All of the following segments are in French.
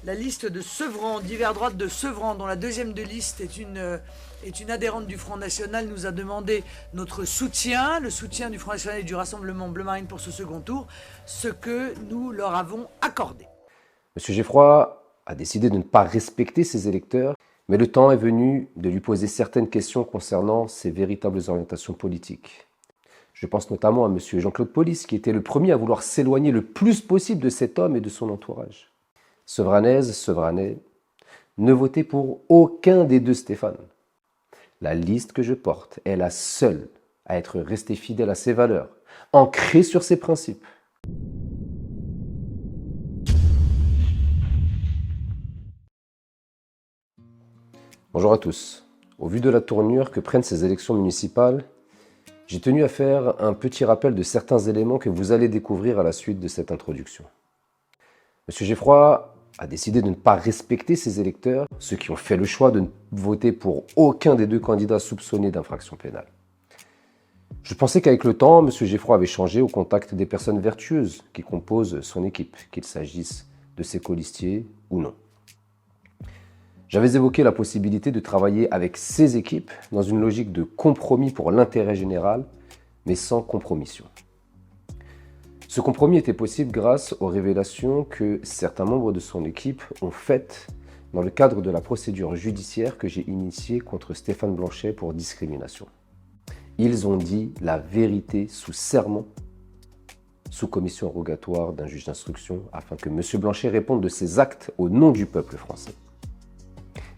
la liste de Sevran, d'hiver droite de Sevran, dont la deuxième de liste est une adhérente du Front National, nous a demandé notre soutien, le soutien du Front National et du Rassemblement Bleu Marine pour ce second tour, ce que nous leur avons accordé. M. Geffroy a décidé de ne pas respecter ses électeurs, mais le temps est venu de lui poser certaines questions concernant ses véritables orientations politiques. Je pense notamment à M. Jean-Claude Paulis, qui était le premier à vouloir s'éloigner le plus possible de cet homme et de son entourage. Sevranaises, Sevranais, ne votez pour aucun des deux Stéphane. La liste que je porte est la seule à être restée fidèle à ses valeurs, ancrée sur ses principes. Bonjour à tous. Au vu de la tournure que prennent ces élections municipales, j'ai tenu à faire un petit rappel de certains éléments que vous allez découvrir à la suite de cette introduction. M. Geffroy a décidé de ne pas respecter ses électeurs, ceux qui ont fait le choix de ne voter pour aucun des deux candidats soupçonnés d'infraction pénale. Je pensais qu'avec le temps, M. Geffroy avait changé au contact des personnes vertueuses qui composent son équipe, qu'il s'agisse de ses colistiers ou non. J'avais évoqué la possibilité de travailler avec ces équipes dans une logique de compromis pour l'intérêt général, mais sans compromission. Ce compromis était possible grâce aux révélations que certains membres de son équipe ont faites dans le cadre de la procédure judiciaire que j'ai initiée contre Stéphane Blanchet pour discrimination. Ils ont dit la vérité sous serment, sous commission rogatoire d'un juge d'instruction, afin que M. Blanchet réponde de ses actes au nom du peuple français.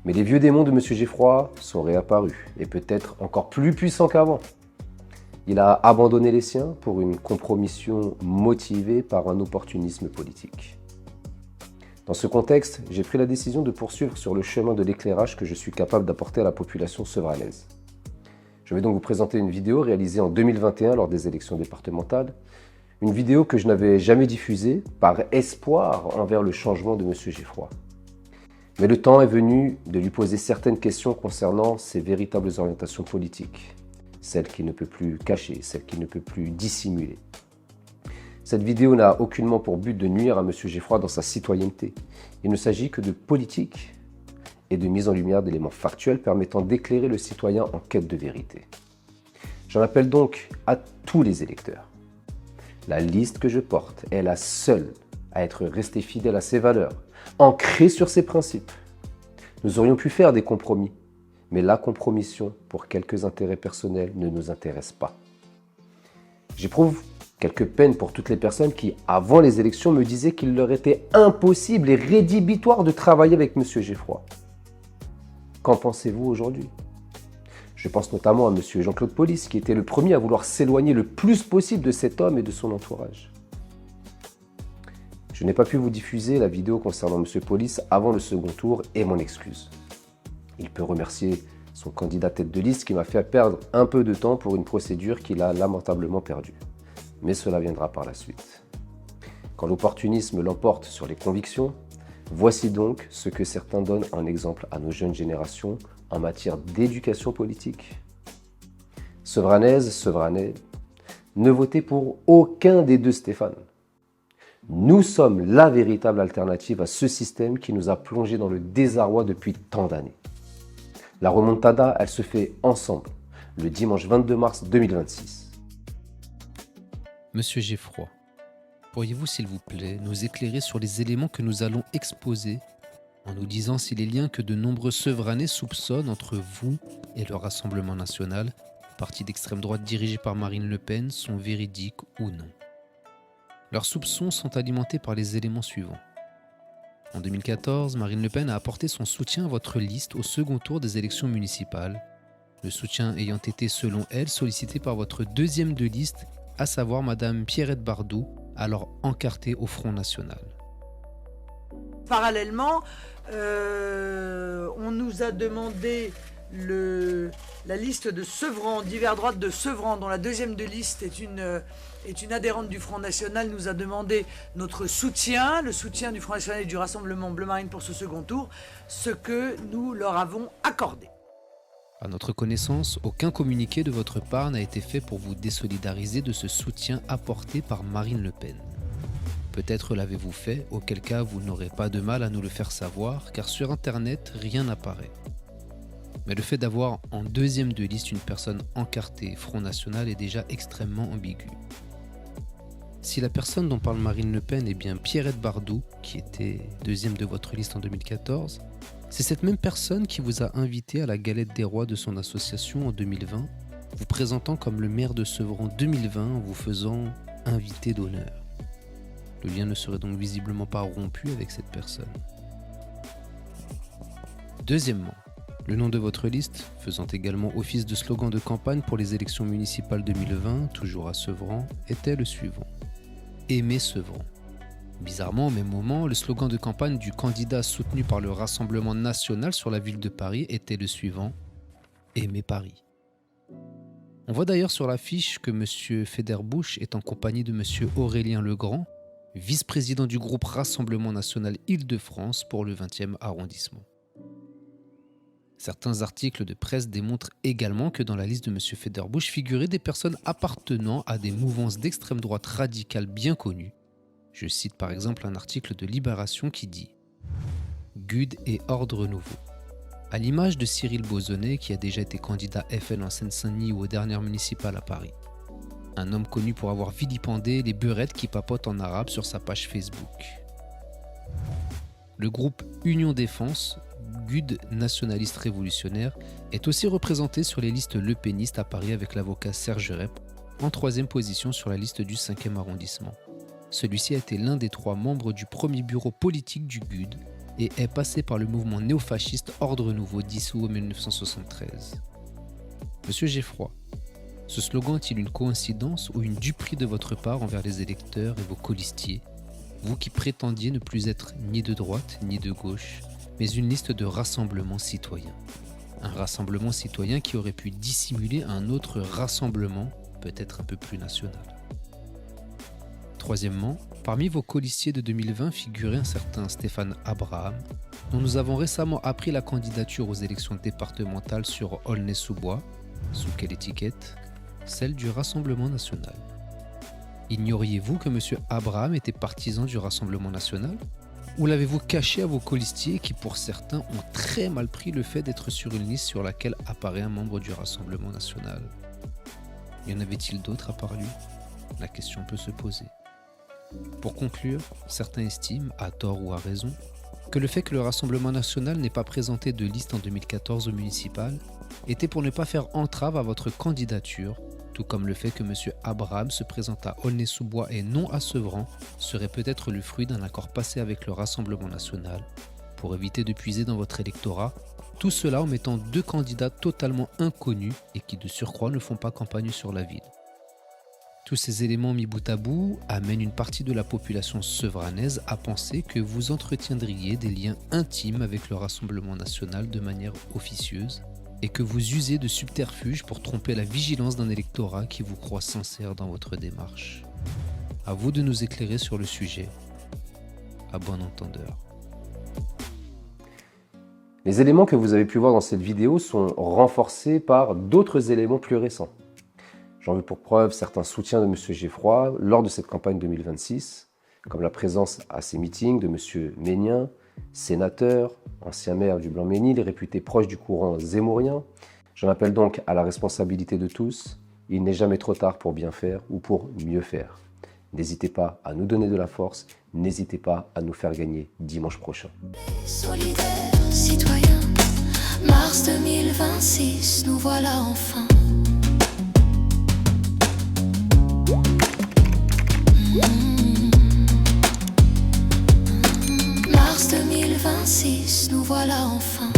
Mais les vieux démons de M. Geffroy sont réapparus, et peut-être encore plus puissants qu'avant. Il a abandonné les siens pour une compromission motivée par un opportunisme politique. Dans ce contexte, j'ai pris la décision de poursuivre sur le chemin de l'éclairage que je suis capable d'apporter à la population sevranaise. Je vais donc vous présenter une vidéo réalisée en 2021 lors des élections départementales, une vidéo que je n'avais jamais diffusée par espoir envers le changement de M. Geffroy. Mais le temps est venu de lui poser certaines questions concernant ses véritables orientations politiques, celles qu'il ne peut plus cacher, celles qu'il ne peut plus dissimuler. Cette vidéo n'a aucunement pour but de nuire à M. Geffroy dans sa citoyenneté. Il ne s'agit que de politique et de mise en lumière d'éléments factuels permettant d'éclairer le citoyen en quête de vérité. J'en appelle donc à tous les électeurs. La liste que je porte est la seule à être restée fidèle à ses valeurs, ancrée sur ses principes. Nous aurions pu faire des compromis, mais la compromission pour quelques intérêts personnels ne nous intéresse pas. J'éprouve quelques peines pour toutes les personnes qui, avant les élections, me disaient qu'il leur était impossible et rédhibitoire de travailler avec M. Geffroy. Qu'en pensez-vous aujourd'hui ? Je pense notamment à M. Jean-Claude Paulis, qui était le premier à vouloir s'éloigner le plus possible de cet homme et de son entourage. Je n'ai pas pu vous diffuser la vidéo concernant M. Paulis avant le second tour et m'en excuse. Il peut remercier son candidat tête de liste qui m'a fait perdre un peu de temps pour une procédure qu'il a lamentablement perdue. Mais cela viendra par la suite. Quand l'opportunisme l'emporte sur les convictions, voici donc ce que certains donnent en exemple à nos jeunes générations en matière d'éducation politique. Sevranaises, Sevranais, ne votez pour aucun des deux Stéphane. Nous sommes la véritable alternative à ce système qui nous a plongés dans le désarroi depuis tant d'années. La remontada, elle se fait ensemble, le dimanche 22 mars 2026. Monsieur Geffroy, pourriez-vous s'il vous plaît nous éclairer sur les éléments que nous allons exposer en nous disant si les liens que de nombreux Sevranais soupçonnent entre vous et le Rassemblement national, parti d'extrême droite dirigé par Marine Le Pen, sont véridiques ou non. Leurs soupçons sont alimentés par les éléments suivants. En 2014, Marine Le Pen a apporté son soutien à votre liste au second tour des élections municipales, le soutien ayant été, selon elle, sollicité par votre deuxième de liste, à savoir Madame Pierrette Bardou, alors encartée au Front National. Parallèlement, on nous a demandé la liste de Sevran, d'hiver droite de Sevran, dont la deuxième de liste est une adhérente du Front National, nous a demandé notre soutien, le soutien du Front National et du Rassemblement Bleu Marine pour ce second tour, ce que nous leur avons accordé. À notre connaissance, aucun communiqué de votre part n'a été fait pour vous désolidariser de ce soutien apporté par Marine Le Pen. Peut-être l'avez-vous fait, auquel cas vous n'aurez pas de mal à nous le faire savoir, car sur Internet, rien n'apparaît. Mais le fait d'avoir en deuxième de liste une personne encartée Front National est déjà extrêmement ambigu. Si la personne dont parle Marine Le Pen est bien Pierrette Bardou, qui était deuxième de votre liste en 2014, c'est cette même personne qui vous a invité à la galette des rois de son association en 2020, vous présentant comme le maire de Sevran 2020 en vous faisant invité d'honneur. Le lien ne serait donc visiblement pas rompu avec cette personne. Deuxièmement, le nom de votre liste, faisant également office de slogan de campagne pour les élections municipales 2020, toujours à Sevran, était le suivant. Aimer Sevran. Bizarrement, au même moment, le slogan de campagne du candidat soutenu par le Rassemblement national sur la ville de Paris était le suivant. Aimer Paris. On voit d'ailleurs sur l'affiche que M. Federbusch est en compagnie de M. Aurélien Legrand, vice-président du groupe Rassemblement national Île-de-France pour le 20e arrondissement. Certains articles de presse démontrent également que dans la liste de M. Federbusch figuraient des personnes appartenant à des mouvances d'extrême droite radicale bien connues. Je cite par exemple un article de Libération qui dit « GUD et Ordre Nouveau ». À l'image de Cyril Beauzonnet qui a déjà été candidat FN en Seine-Saint-Denis ou aux dernières municipales à Paris. Un homme connu pour avoir vilipendé les burettes qui papotent en arabe sur sa page Facebook. Le groupe Union Défense, GUD nationaliste révolutionnaire, est aussi représenté sur les listes lepénistes à Paris avec l'avocat Serge Rep, en troisième position sur la liste du 5e arrondissement. Celui-ci a été l'un des 3 membres du premier bureau politique du GUD et est passé par le mouvement néofasciste Ordre Nouveau dissous en 1973. Monsieur Geffroy, ce slogan est-il une coïncidence ou une duperie de votre part envers les électeurs et vos colistiers, vous qui prétendiez ne plus être ni de droite ni de gauche, mais une liste de rassemblements citoyens. Un rassemblement citoyen qui aurait pu dissimuler un autre rassemblement, peut-être un peu plus national. Troisièmement, parmi vos colistiers de 2020 figurait un certain Stéphane Abraham, dont nous avons récemment appris la candidature aux élections départementales sur Aulnay-sous-Bois. Sous quelle étiquette ? Celle du Rassemblement national. Ignoriez-vous que M. Abraham était partisan du Rassemblement national ? Ou l'avez-vous caché à vos colistiers qui, pour certains, ont très mal pris le fait d'être sur une liste sur laquelle apparaît un membre du Rassemblement national ? Y en avait-il d'autres à part lui ? La question peut se poser. Pour conclure, certains estiment, à tort ou à raison, que le fait que le Rassemblement national n'ait pas présenté de liste en 2014 au municipal était pour ne pas faire entrave à votre candidature, tout comme le fait que M. Abraham se présente à Aulnay-sous-Bois et non à Sevran serait peut-être le fruit d'un accord passé avec le Rassemblement national pour éviter de puiser dans votre électorat, tout cela en mettant 2 candidats totalement inconnus et qui de surcroît ne font pas campagne sur la ville. Tous ces éléments mis bout à bout amènent une partie de la population sevranaise à penser que vous entretiendriez des liens intimes avec le Rassemblement national de manière officieuse et que vous usez de subterfuges pour tromper la vigilance d'un électorat qui vous croit sincère dans votre démarche. À vous de nous éclairer sur le sujet. À bon entendeur. Les éléments que vous avez pu voir dans cette vidéo sont renforcés par d'autres éléments plus récents. J'en veux pour preuve certains soutiens de M. Geffroy lors de cette campagne 2026, comme la présence à ces meetings de M. Ménien, sénateur, ancien maire du Blanc-Ménil, réputé proche du courant zémourien. J'en appelle donc à la responsabilité de tous. Il n'est jamais trop tard pour bien faire ou pour mieux faire. N'hésitez pas à nous donner de la force, n'hésitez pas à nous faire gagner dimanche prochain. Solidaires, citoyens, mars 2026, nous voilà enfin. Mars 2026, nous voilà enfin.